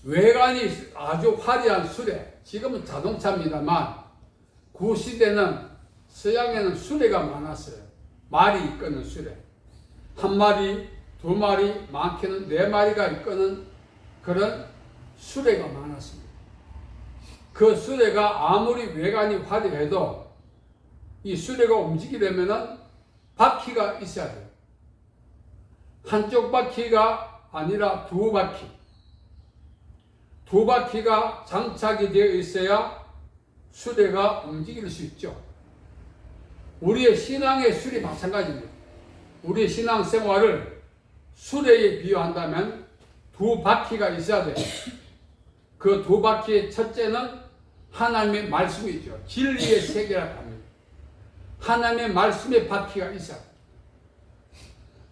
외관이 아주 화려한 수레, 지금은 자동차입니다만 그 시대는 서양에는 수레가 많았어요. 말이 이끄는 수레. 한 마리, 두 마리, 많게는 네 마리가 이끄는 그런 수레가 많았습니다. 그 수레가 아무리 외관이 화려해도 이 수레가 움직이려면은 바퀴가 있어야 돼요. 한쪽 바퀴가 아니라 두 바퀴. 두 바퀴가 장착이 되어 있어야 수레가 움직일 수 있죠. 우리의 신앙의 수레 마찬가지입니다. 우리의 신앙생활을 수레에 비유한다면 두 바퀴가 있어야 돼요. 그 두 바퀴의 첫째는 하나님의 말씀이죠. 진리의 세계라고 합니다. 하나님의 말씀의 바퀴가 있어야 돼요.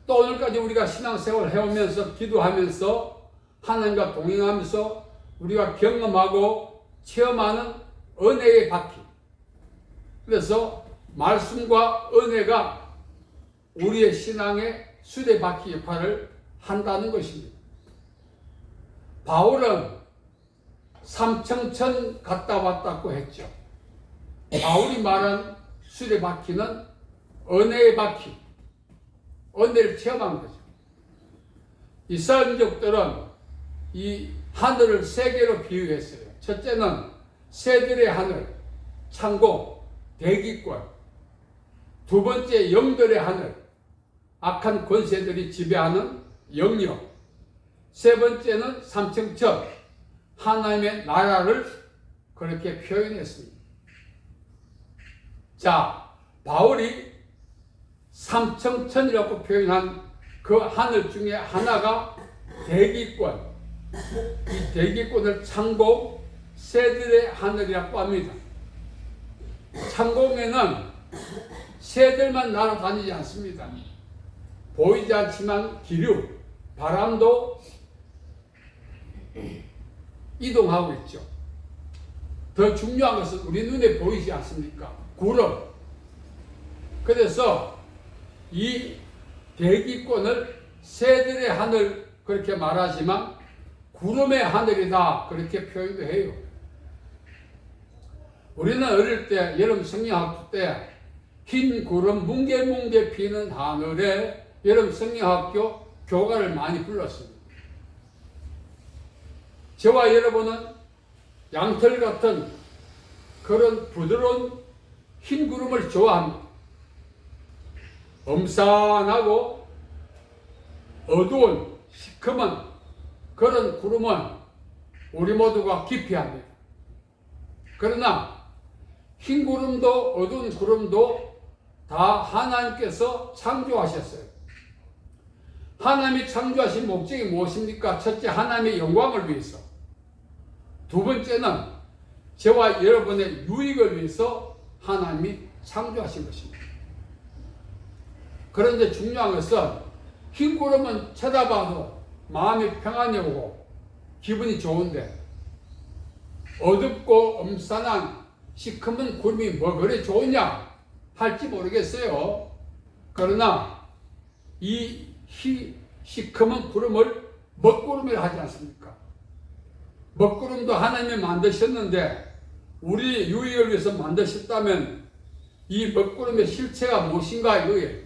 또 오늘까지 우리가 신앙생활을 해오면서 기도하면서 하나님과 동행하면서 우리가 경험하고 체험하는 은혜의 바퀴. 그래서 말씀과 은혜가 우리의 신앙의 수레바퀴 역할을 한다는 것입니다. 바울은 삼청천 갔다 왔다고 했죠. 바울이 말한 수레바퀴는 은혜의 바퀴, 은혜를 체험한 거죠. 이스라엘 민족들은 이 하늘을 세 개로 비유했어요. 첫째는 새들의 하늘, 창고, 대기권. 두 번째 영들의 하늘, 악한 권세들이 지배하는 영역. 세 번째는 삼청천, 하나님의 나라를 그렇게 표현했습니다. 자, 바울이 삼청천이라고 표현한 그 하늘 중에 하나가 대기권. 이 대기권을 창고, 새들의 하늘이라고 합니다. 창공에는 새들만 날아다니지 않습니다. 보이지 않지만 기류, 바람도 이동하고 있죠. 더 중요한 것은 우리 눈에 보이지 않습니까? 구름. 그래서 이 대기권을 새들의 하늘 그렇게 말하지만 구름의 하늘이다 그렇게 표현도 해요. 우리는 어릴 때 여름 성경학교 때 흰 구름 뭉게뭉게 피는 하늘에 여름 성경학교 교가를 많이 불렀습니다. 저와 여러분은 양털 같은 그런 부드러운 흰 구름을 좋아합니다. 엄산하고 어두운 시커먼 그런 구름은 우리 모두가 기피합니다. 그러나 흰 구름도 어두운 구름도 다 하나님께서 창조하셨어요. 하나님이 창조하신 목적이 무엇입니까? 첫째, 하나님의 영광을 위해서. 두 번째는 저와 여러분의 유익을 위해서 하나님이 창조하신 것입니다. 그런데 중요한 것은 흰 구름은 쳐다봐도 마음이 평안이 오고 기분이 좋은데 어둡고 엄산한 시커먼 구름이 뭐 그래 좋으냐 할지 모르겠어요. 그러나 이 시커먼 구름을 먹구름이라 하지 않습니까? 먹구름도 하나님이 만드셨는데 우리 유익을 위해서 만드셨다면 이 먹구름의 실체가 무엇인가 이거예요.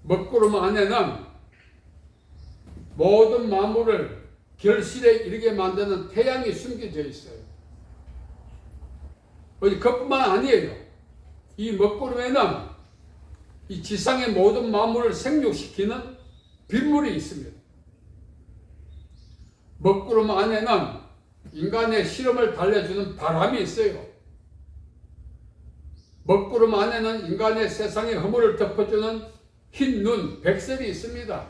먹구름 안에는 모든 만물을 결실에 이르게 만드는 태양이 숨겨져 있어요. 그뿐만 아니에요. 이 먹구름에는 이 지상의 모든 만물을 생육시키는 빗물이 있습니다. 먹구름 안에는 인간의 시름을 달래주는 바람이 있어요. 먹구름 안에는 인간의 세상의 허물을 덮어주는 흰 눈, 백설이 있습니다.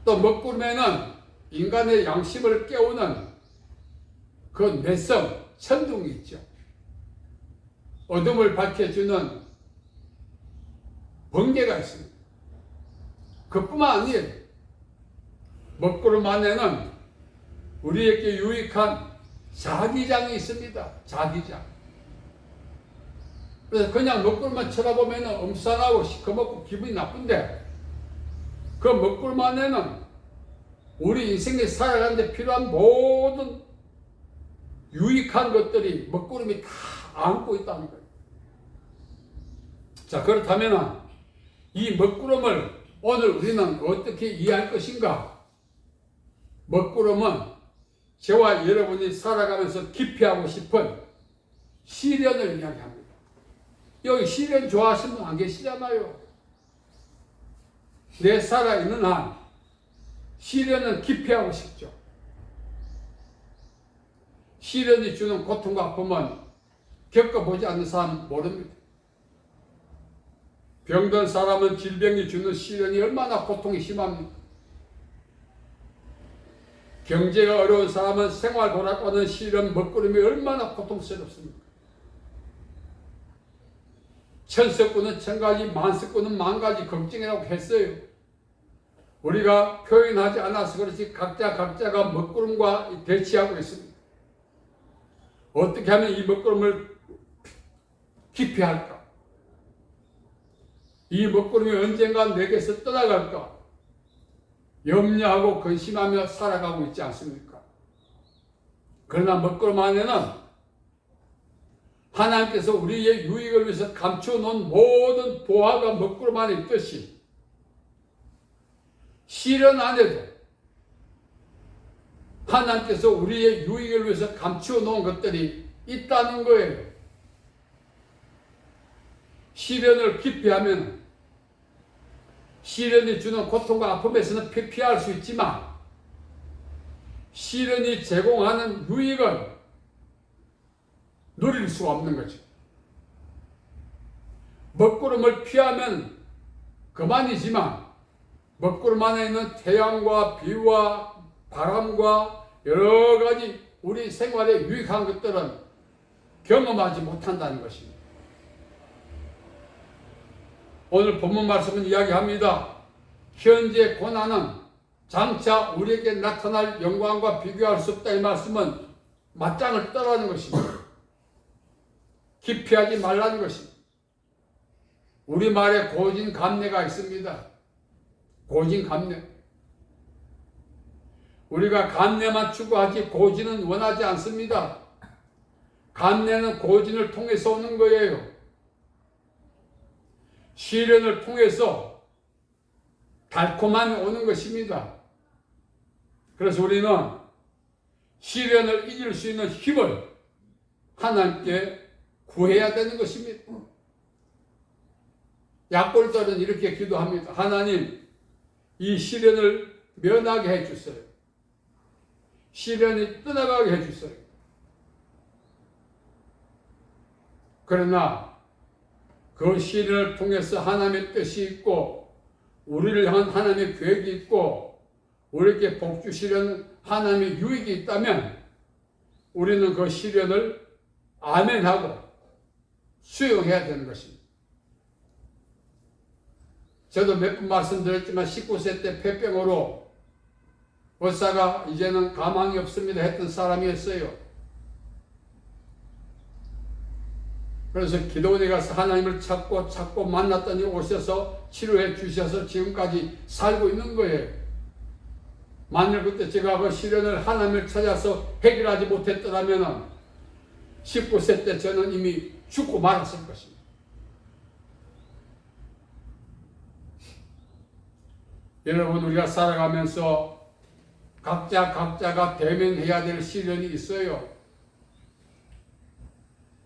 또 먹구름에는 인간의 양심을 깨우는 그 내성, 천둥이 있죠. 어둠을 밝혀주는 번개가 있습니다. 그뿐만 아니에요. 먹구름 안에는 우리에게 유익한 자기장이 있습니다. 자기장. 그래서 그냥 먹구름만 쳐다보면 엄산하고 시커멓고 기분이 나쁜데 그 먹구름 안에는 우리 인생에 살아가는데 필요한 모든 유익한 것들이 먹구름이 다 안고 있다는 거예요. 자, 그렇다면 이 먹구름을 오늘 우리는 어떻게 이해할 것인가? 먹구름은 저와 여러분이 살아가면서 기피하고 싶은 시련을 이야기합니다. 여기 시련 좋아하시는 분 안 계시잖아요. 내 살아있는 한 시련은 기피하고 싶죠. 시련이 주는 고통과 아픔은 겪어보지 않는 사람 모릅니다. 병든 사람은 질병이 주는 시련이 얼마나 고통이 심합니까? 경제가 어려운 사람은 생활 고락받는 시련 먹구름이 얼마나 고통스럽습니까? 천석구는 천가지, 만석구는 만가지 걱정이라고 했어요. 우리가 표현하지 않아서 그렇지 각자가 먹구름과 대치하고 있습니다. 어떻게 하면 이 먹구름을 기피할까? 이 먹구름이 언젠가 내게서 떠나갈까? 염려하고 근심하며 살아가고 있지 않습니까? 그러나 먹구름 안에는 하나님께서 우리의 유익을 위해서 감춰놓은 모든 보화가 먹구름 안에 있듯이 시련 안에도 하나님께서 우리의 유익을 위해서 감춰놓은 것들이 있다는 거예요. 시련을 기피하면 시련이 주는 고통과 아픔에서는 피할 수 있지만 시련이 제공하는 유익을 누릴 수가 없는 거죠. 먹구름을 피하면 그만이지만 먹구름 안에 있는 태양과 비와 바람과 여러 가지 우리 생활에 유익한 것들은 경험하지 못한다는 것입니다. 오늘 본문 말씀은 이야기합니다. 현재 고난은 장차 우리에게 나타날 영광과 비교할 수 없다. 이 말씀은 맞짱을 떠라는 것입니다. 기피하지 말라는 것입니다. 우리말에 고진감래가 있습니다. 고진감래. 우리가 감래만 추구하지 고진은 원하지 않습니다. 감래는 고진을 통해서 오는 거예요. 시련을 통해서 달콤함이 오는 것입니다. 그래서 우리는 시련을 이길 수 있는 힘을 하나님께 구해야 되는 것입니다. 약골들은 이렇게 기도합니다. 하나님, 이 시련을 면하게 해주세요. 시련이 떠나가게 해주세요. 그러나 그 시련을 통해서 하나님의 뜻이 있고 우리를 향한 하나님의 계획이 있고 우리에게 복 주시려는 하나님의 유익이 있다면 우리는 그 시련을 아멘하고 수용해야 되는 것입니다. 저도 몇 번 말씀드렸지만 19세 때 폐병으로 의사가 이제는 가망이 없습니다 했던 사람이었어요. 그래서 기도원에 가서 하나님을 찾고 만났더니 오셔서 치료해 주셔서 지금까지 살고 있는 거예요. 만일 그때 제가 그 시련을 하나님을 찾아서 해결하지 못했더라면 19세 때 저는 이미 죽고 말았을 것입니다. 여러분, 우리가 살아가면서 각자가 대면해야 될 시련이 있어요.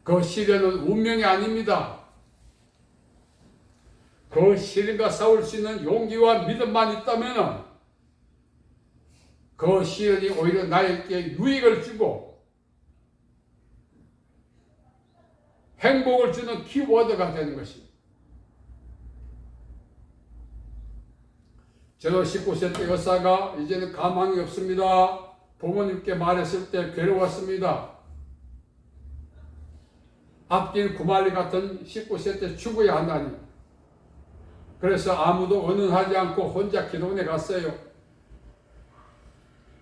그 시련은 운명이 아닙니다. 그 시련과 싸울 수 있는 용기와 믿음만 있다면 그 시련이 오히려 나에게 유익을 주고 행복을 주는 키워드가 되는 것입니다. 저도 19세 때 의사가 이제는 가망이 없습니다. 부모님께 말했을 때 괴로웠습니다. 앞길 구말리 같은 19세 때 죽어야 한다니. 그래서 아무도 언언하지 않고 혼자 기도원에 갔어요.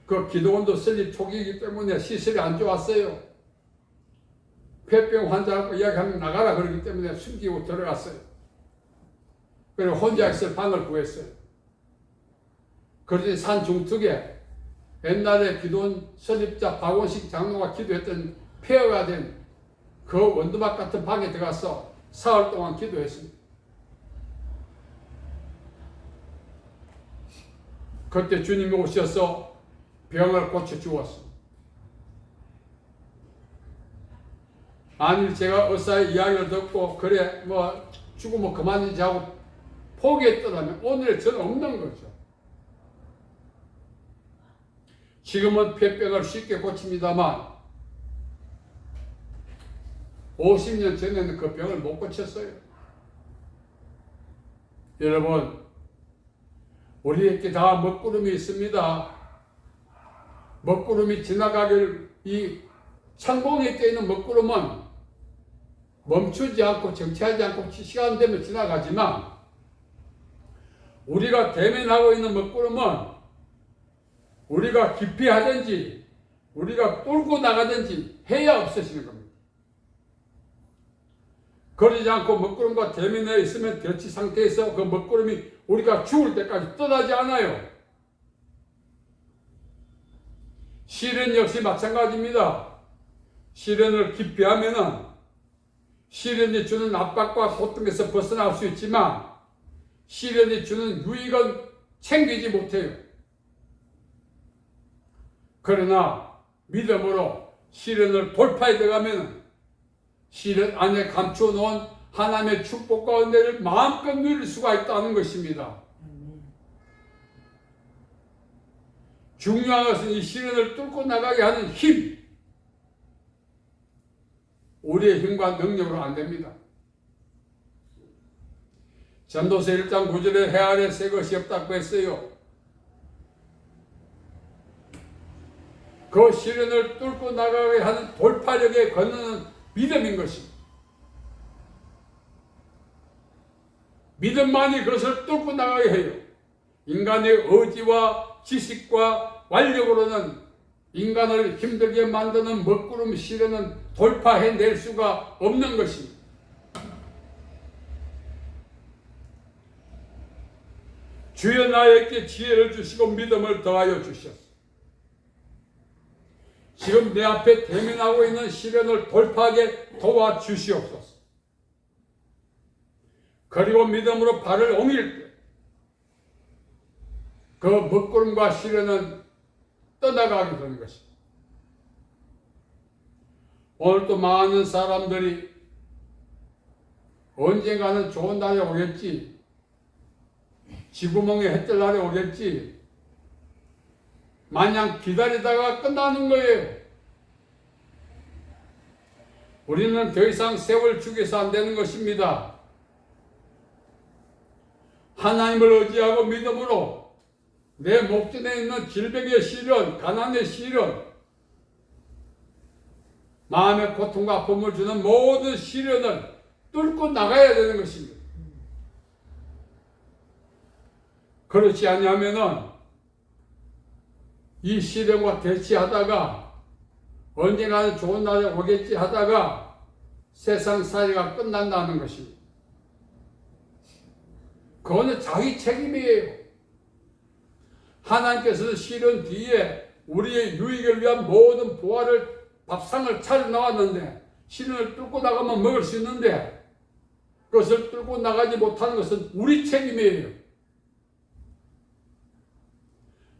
그 기도원도 설립 초기이기 때문에 시설이 안 좋았어요. 폐병 환자하고 이야기하면 나가라 그러기 때문에 숨기고 들어갔어요. 그리고 혼자 있을 방을 구했어요. 그러더니 산 중턱에 옛날에 기도원 설립자 박원식 장로가 기도했던 폐허가 된 그 원두막 같은 방에 들어가서 사흘 동안 기도했습니다. 그때 주님이 오셔서 병을 고쳐주었습니다. 아니 제가 의사의 이야기를 듣고 그래 뭐 죽으면 그만이지 하고 포기했더라면 오늘 저는 없는 거죠. 지금은 폐병을 쉽게 고칩니다만 50년 전에는 그 병을 못 고쳤어요. 여러분, 우리에게 다 먹구름이 있습니다. 먹구름이 지나가길, 이 창공에 껴있는 먹구름은 멈추지 않고 정체하지 않고 시간 되면 지나가지만 우리가 대면하고 있는 먹구름은 우리가 깊이 하든지 우리가 뚫고 나가든지 해야 없어지는 겁니다. 그러지 않고 먹구름과 대면에 있으면 대치 상태에서 그 먹구름이 우리가 죽을 때까지 떠나지 않아요. 시련 역시 마찬가지입니다. 시련을 깊이 하면은 시련이 주는 압박과 고통에서 벗어날 수 있지만 시련이 주는 유익은 챙기지 못해요. 그러나 믿음으로 시련을 돌파해 들어가면 시련 안에 감추어 놓은 하나님의 축복과 은혜를 마음껏 누릴 수가 있다는 것입니다. 중요한 것은 이 시련을 뚫고 나가게 하는 힘. 우리의 힘과 능력으로 안 됩니다. 전도서 1장 9절에 해 아래 새 것이 없다고 했어요. 그 시련을 뚫고 나가게 하는 돌파력에 건너는 믿음인 것입니다. 믿음만이 그것을 뚫고 나가게 해요. 인간의 의지와 지식과 완력으로는 인간을 힘들게 만드는 먹구름 시련은 돌파해낼 수가 없는 것입니다. 주여 나에게 지혜를 주시고 믿음을 더하여 주셨소. 지금 내 앞에 대면하고 있는 시련을 돌파하게 도와주시옵소서. 그리고 믿음으로 발을 옮길 때 그 먹구름과 시련은 떠나가게 되는 것입니다. 오늘도 많은 사람들이 언젠가는 좋은 날이 오겠지, 지구멍에 해 뜰 날이 오겠지 마냥 기다리다가 끝나는 거예요. 우리는 더 이상 세월 죽여서 안 되는 것입니다. 하나님을 의지하고 믿음으로 내 목전에 있는 질병의 시련, 가난의 시련, 마음의 고통과 아픔을 주는 모든 시련을 뚫고 나가야 되는 것입니다. 그렇지 않으면은 이 시련과 대치하다가 언젠가는 좋은 날이 오겠지 하다가 세상살이가 끝난다는 것입니다. 그거는 자기 책임이에요. 하나님께서는 시련 뒤에 우리의 유익을 위한 모든 보화를, 밥상을 차려 나왔는데 시련을 뚫고 나가면 먹을 수 있는데 그것을 뚫고 나가지 못하는 것은 우리 책임이에요.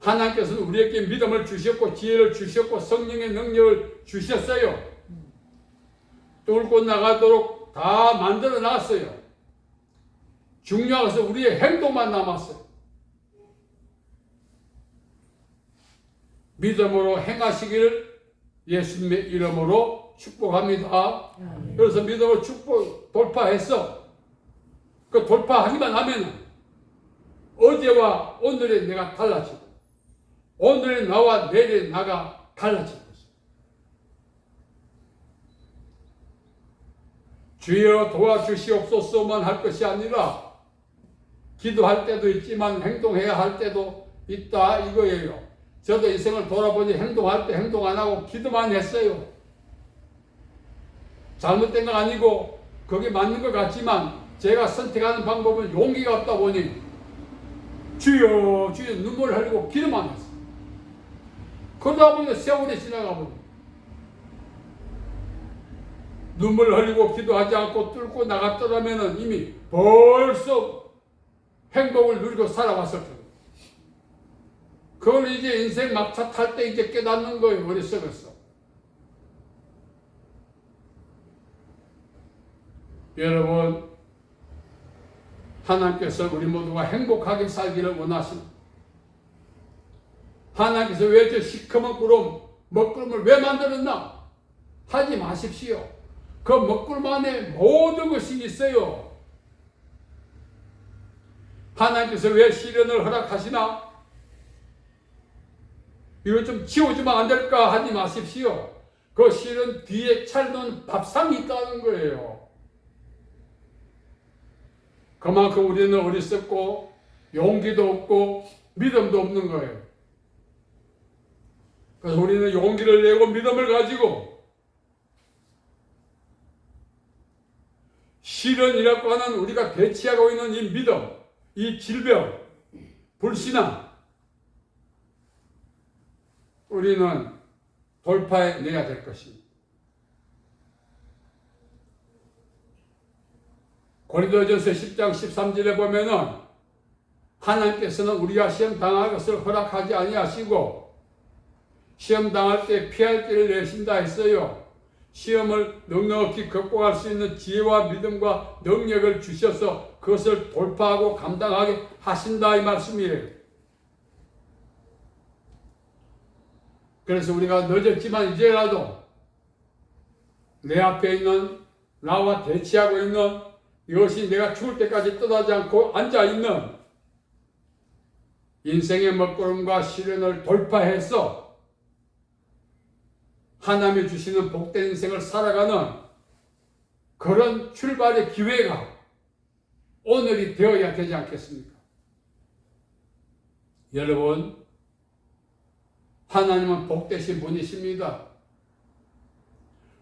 하나님께서는 우리에게 믿음을 주셨고 지혜를 주셨고 성령의 능력을 주셨어요. 뚫고 나가도록 다 만들어 놨어요. 중요한 것은 우리의 행동만 남았어요. 믿음으로 행하시기를 예수님의 이름으로 축복합니다. 그래서 믿음으로 축복 돌파해서 그 돌파하기만 하면 어제와 오늘의 내가 달라지고 오늘의 나와 내일의 나가 달라질 것입니다. 주여 도와주시옵소서만 할 것이 아니라 기도할 때도 있지만 행동해야 할 때도 있다 이거예요. 저도 인생을 돌아보니 행동할 때 행동 안 하고 기도만 했어요. 잘못된 건 아니고 그게 맞는 것 같지만 제가 선택하는 방법은 용기가 없다 보니 주여 주여 눈물을 흘리고 기도만 했어요. 그러다 보니 세월이 지나가 버려. 눈물 흘리고 기도하지 않고 뚫고 나갔더라면 이미 벌써 행복을 누리고 살아왔을 거예요. 그걸 이제 인생 막차 탈 때 이제 깨닫는 거예요. 어리석었어. 여러분, 하나님께서 우리 모두가 행복하게 살기를 원하십니다. 하나님께서 왜 저 시커먼 구름, 먹구름을 왜 만들었나? 하지 마십시오. 그 먹구름 안에 모든 것이 있어요. 하나님께서 왜 시련을 허락하시나? 이거 좀 치워주면 안 될까? 하지 마십시오. 그 시련 뒤에 차려놓은 밥상이 있다는 거예요. 그만큼 우리는 어리석고 용기도 없고 믿음도 없는 거예요. 그래서 우리는 용기를 내고 믿음을 가지고 시련이라고 하는 우리가 대치하고 있는 이 믿음, 이 질병, 불신앙, 우리는 돌파해내야 될 것입니다. 고린도전서 10장 13절에 보면은 하나님께서는 우리가 시험 당할 것을 허락하지 아니하시고 시험 당할 때 피할 길을 내신다 했어요. 시험을 넉넉히 극복할 수 있는 지혜와 믿음과 능력을 주셔서 그것을 돌파하고 감당하게 하신다 이 말씀이에요. 그래서 우리가 늦었지만 이제라도 내 앞에 있는 나와 대치하고 있는 이것이 내가 죽을 때까지 떠나지 않고 앉아있는 인생의 먹구름과 시련을 돌파해서 하나님이 주시는 복된 인생을 살아가는 그런 출발의 기회가 오늘이 되어야 되지 않겠습니까? 여러분, 하나님은 복되신 분이십니다.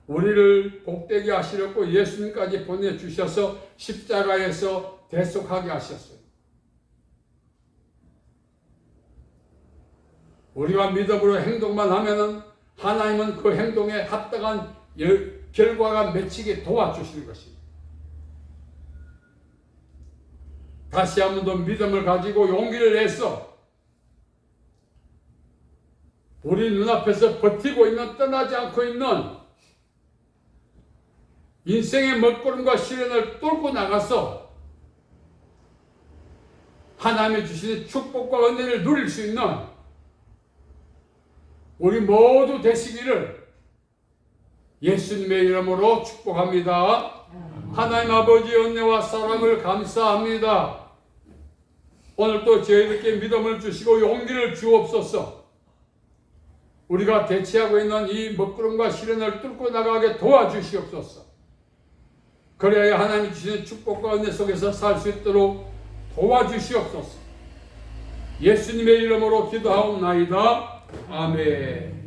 우리를 복되게 하시려고 예수님까지 보내주셔서 십자가에서 대속하게 하셨어요. 우리가 믿음으로 행동만 하면은 하나님은 그 행동에 합당한 결과가 맺히게 도와주시는 것입니다. 다시 한 번 더 믿음을 가지고 용기를 내서 우리 눈앞에서 버티고 있는, 떠나지 않고 있는 인생의 먹구름과 시련을 뚫고 나가서 하나님이 주시는 축복과 은혜를 누릴 수 있는 우리 모두 되시기를 예수님의 이름으로 축복합니다. 하나님 아버지의 은혜와 사랑을 감사합니다. 오늘 또 저희들께 믿음을 주시고 용기를 주옵소서. 우리가 대치하고 있는 이 먹구름과 시련을 뚫고 나가게 도와주시옵소서. 그래야 하나님이 주시는 축복과 은혜 속에서 살 수 있도록 도와주시옵소서. 예수님의 이름으로 기도하옵나이다. 아멘.